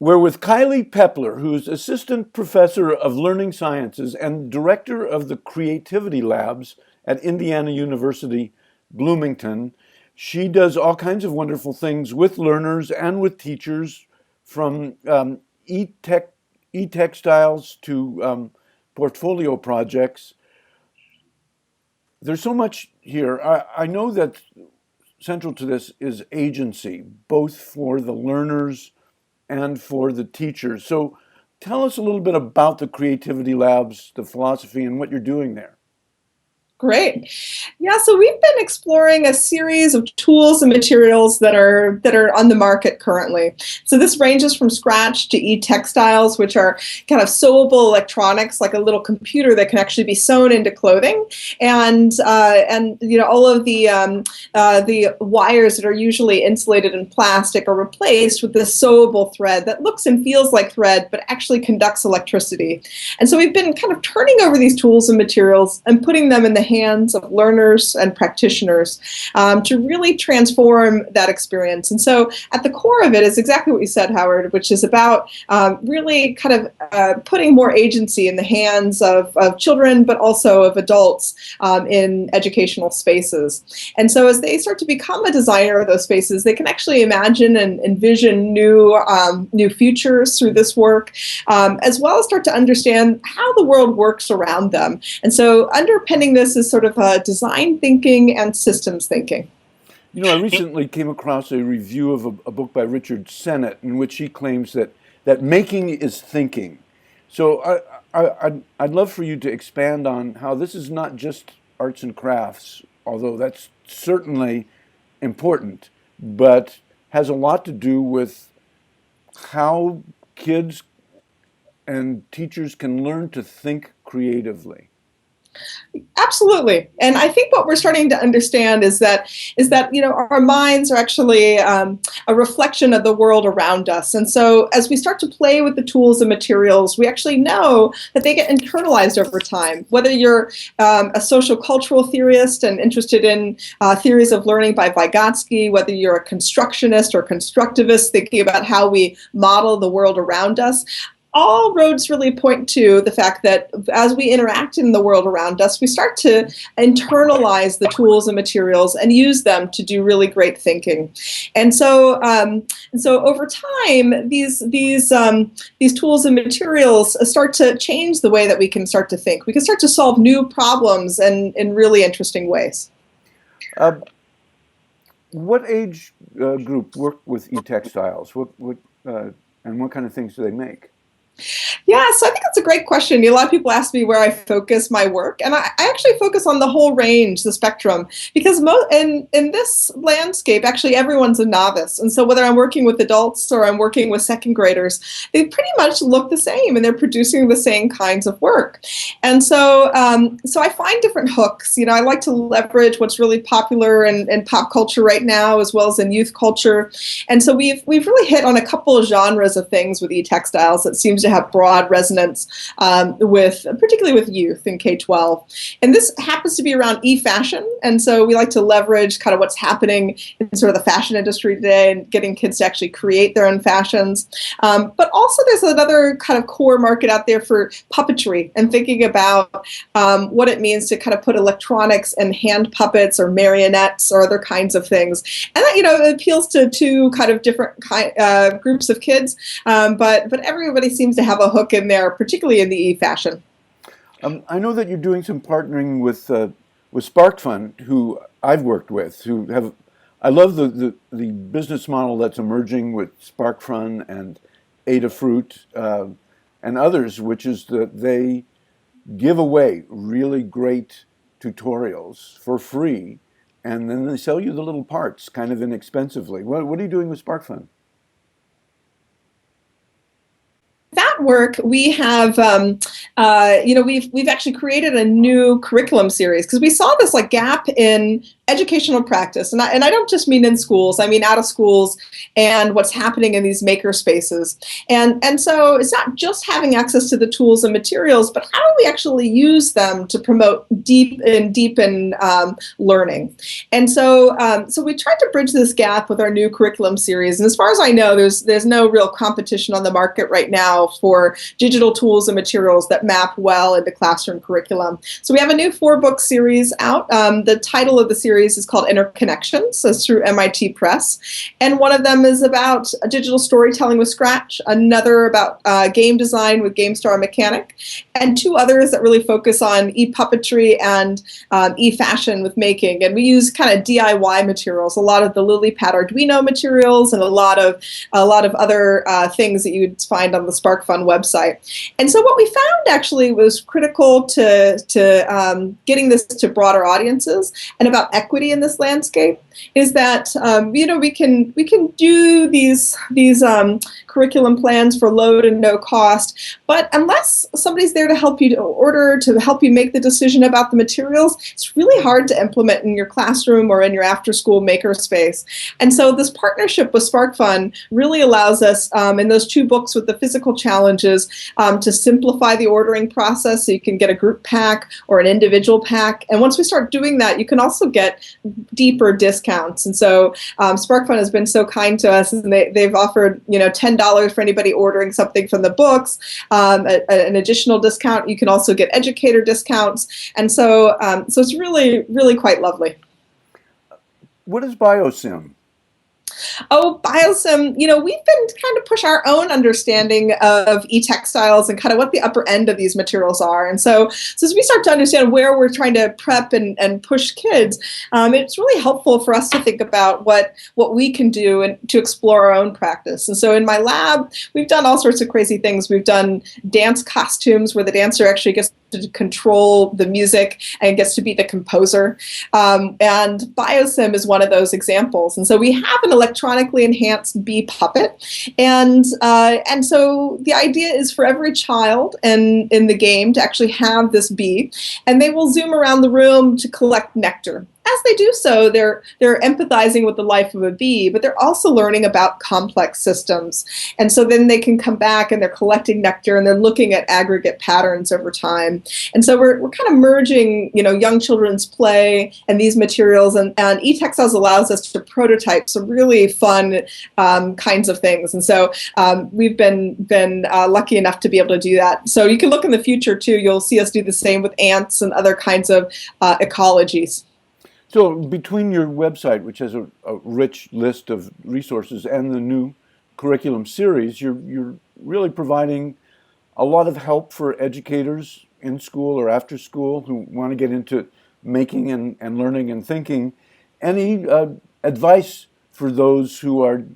We're with Kylie Peppler, who's Assistant Professor of Learning Sciences and Director of the Creativity Labs at Indiana University, Bloomington. She does all kinds of wonderful things with learners and with teachers, from e-textiles to portfolio projects. There's so much here. I know that central to this is agency, both for the learners and for the teachers. So tell us a little bit about the Creativity Labs, the philosophy, and what you're doing there. Great. Yeah, so we've been exploring a series of tools and materials that are on the market currently. So this ranges from scratch to e-textiles, which are kind of sewable electronics, like a little computer that can actually be sewn into clothing, and all of the wires that are usually insulated in plastic are replaced with this sewable thread that looks and feels like thread, but actually conducts electricity. And so we've been kind of turning over these tools and materials and putting them in the hands of learners and practitioners to really transform that experience. And so at the core of it is exactly what you said, Howard, which is about really kind of putting more agency in the hands of children, but also of adults in educational spaces. And so as they start to become a designer of those spaces, they can actually imagine and envision new futures through this work, as well as start to understand how the world works around them. And so underpinning this is sort of design thinking and systems thinking. You know, I recently came across a review of a book by Richard Sennett in which he claims that making is thinking. So I'd love for you to expand on how this is not just arts and crafts, although that's certainly important, but has a lot to do with how kids and teachers can learn to think creatively. Absolutely. And I think what we're starting to understand is that our minds are actually a reflection of the world around us. And so as we start to play with the tools and materials, we actually know that they get internalized over time. Whether you're a social cultural theorist and interested in theories of learning by Vygotsky, whether you're a constructionist or constructivist thinking about how we model the world around us, all roads really point to the fact that as we interact in the world around us, we start to internalize the tools and materials and use them to do really great thinking. And so over time, these tools and materials start to change the way that we can start to think. We can start to solve new problems in really interesting ways. What age group work with e-textiles? And what kind of things do they make? Yeah, so I think that's a great question. A lot of people ask me where I focus my work, and I actually focus on the whole range, the spectrum, because in this landscape, actually everyone's a novice. And so whether I'm working with adults or I'm working with second graders, they pretty much look the same, and they're producing the same kinds of work. And so I find different hooks. I like to leverage what's really popular in pop culture right now, as well as in youth culture. And so we've really hit on a couple of genres of things with e-textiles that seems to have broad resonance particularly with youth in K-12. And this happens to be around e-fashion. And so we like to leverage kind of what's happening in sort of the fashion industry today and getting kids to actually create their own fashions. But also there's another kind of core market out there for puppetry and thinking about what it means to kind of put electronics and hand puppets or marionettes or other kinds of things. And that, it appeals to two kind of different groups of kids, but everybody seems to have a hook in there, particularly in the e-fashion. I know that you're doing some partnering with Spark Fund, who I've worked with, I love the business model that's emerging with Spark Fund and Adafruit and others, which is that they give away really great tutorials for free, and then they sell you the little parts kind of inexpensively. What are you doing with Spark Fund? That work, we have, we've actually created a new curriculum series because we saw this gap in educational practice. And I don't just mean in schools, I mean out of schools and what's happening in these maker spaces. And so it's not just having access to the tools and materials, but how do we actually use them to promote deep in learning? And so we tried to bridge this gap with our new curriculum series. And as far as I know, there's no real competition on the market right now for digital tools and materials that map well into classroom curriculum. So we have a new 4-book series out. The title of the series is called Interconnections, so it's through MIT Press. And one of them is about digital storytelling with Scratch, another about game design with GameStar Mechanic, and 2 others that really focus on e-puppetry and e-fashion with making. And we use kind of DIY materials, a lot of the LilyPad Arduino materials, and a lot of other things that you'd find on the SparkFun website. And so what we found actually was critical to getting this to broader audiences and about equity in this landscape is that we can do these curriculum plans for low to no cost, but unless somebody's there to help you to help you make the decision about the materials, it's really hard to implement in your classroom or in your after-school makerspace. And so this partnership with SparkFun really allows us in those 2 books with the physical challenges to simplify the ordering process, so you can get a group pack or an individual pack. And once we start doing that, you can also get deeper discounts. And so SparkFun has been so kind to us, and they've offered $10 for anybody ordering something from the books, an additional discount. You can also get educator discounts, and so it's really quite lovely. What is BioSim? Oh, BioSim, we've been trying to push our own understanding of e-textiles and kind of what the upper end of these materials are. And so as we start to understand where we're trying to prep and push kids, it's really helpful for us to think about what we can do and to explore our own practice. And so in my lab, we've done all sorts of crazy things. We've done dance costumes where the dancer actually gets to control the music and gets to be the composer. And BioSim is one of those examples. And so we have an electronically enhanced bee puppet. And so the idea is for every child in the game to actually have this bee, and they will zoom around the room to collect nectar. As they do so, they're empathizing with the life of a bee, but they're also learning about complex systems. And so then they can come back and they're collecting nectar and they're looking at aggregate patterns over time. And so we're kind of merging, young children's play and these materials, and eTextiles allows us to prototype some really fun kinds of things. And so we've been lucky enough to be able to do that. So you can look in the future too. You'll see us do the same with ants and other kinds of ecologies. So between your website, which has a rich list of resources, and the new curriculum series, you're really providing a lot of help for educators in school or after school who want to get into making and learning and thinking. Any advice for those who are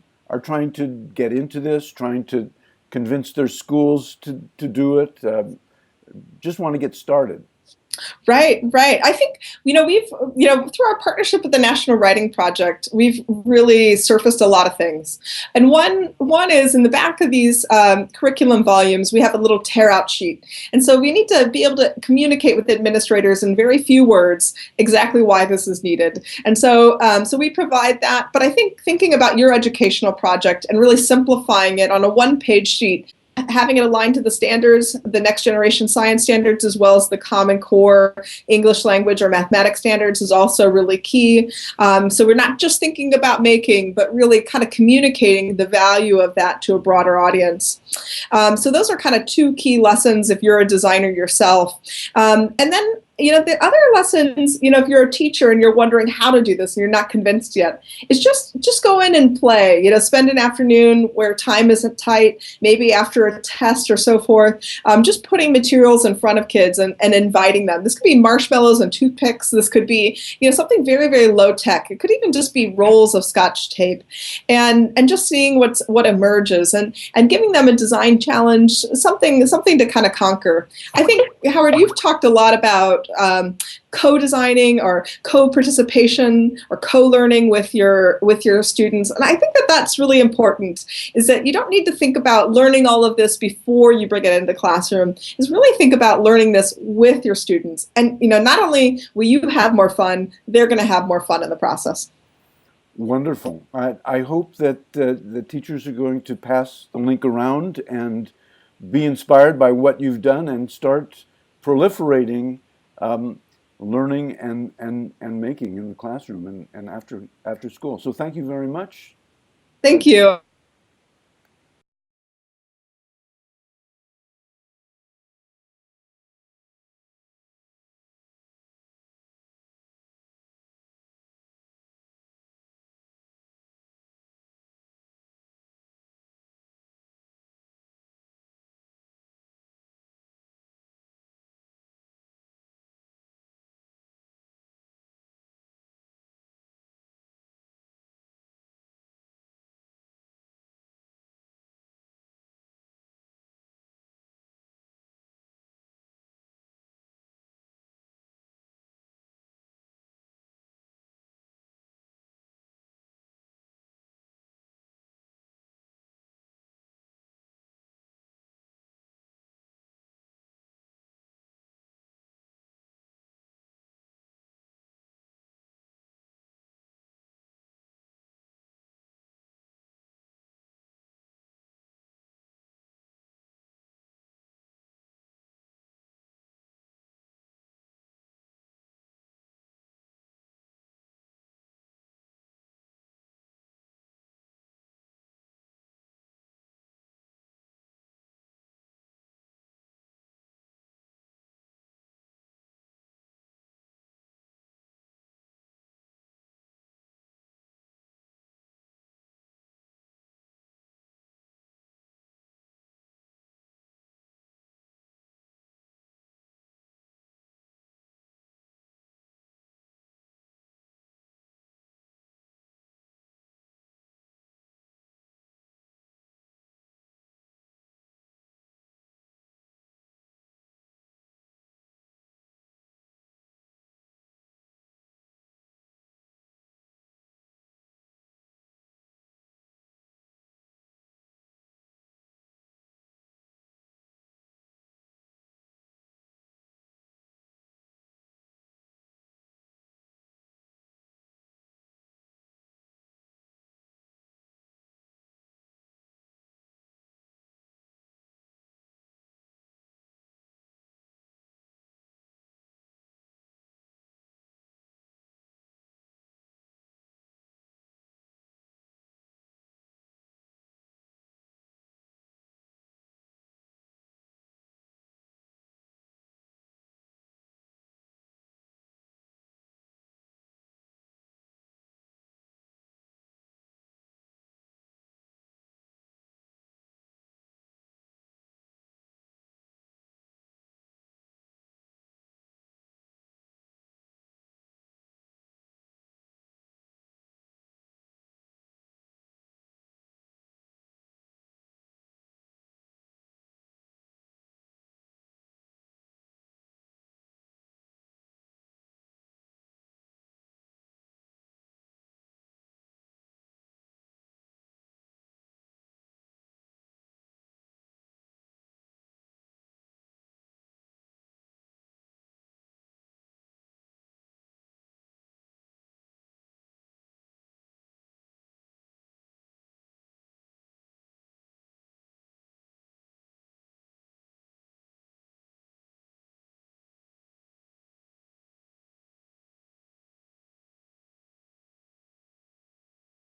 trying to get into this, trying to convince their schools to do it, just want to get started? Right. I think, we've, through our partnership with the National Writing Project, we've really surfaced a lot of things. And one is in the back of these curriculum volumes, we have a little tear out sheet. And so we need to be able to communicate with administrators in very few words exactly why this is needed. And so we provide that. But I think thinking about your educational project and really simplifying it on a 1-page sheet, having it aligned to the standards, the next generation science standards, as well as the Common Core English language or mathematics standards is also really key. So we're not just thinking about making, but really kind of communicating the value of that to a broader audience. So those are kind of 2 key lessons if you're a designer yourself. And then the other lessons, if you're a teacher and you're wondering how to do this and you're not convinced yet, is just go in and play. Spend an afternoon where time isn't tight, maybe after a test or so forth, just putting materials in front of kids and inviting them. This could be marshmallows and toothpicks. This could be, something very, very low tech. It could even just be rolls of Scotch tape, and just seeing what emerges and giving them a design challenge, something to kind of conquer. I think, Howard, you've talked a lot about about co-designing or co-participation or co-learning with your students. And I think that that's really important, is that you don't need to think about learning all of this before you bring it into the classroom. Is really think about learning this with your students. And not only will you have more fun, they're going to have more fun in the process. Wonderful. I hope that the teachers are going to pass the link around and be inspired by what you've done and start proliferating learning and making in the classroom and after school. So thank you very much. Thank you.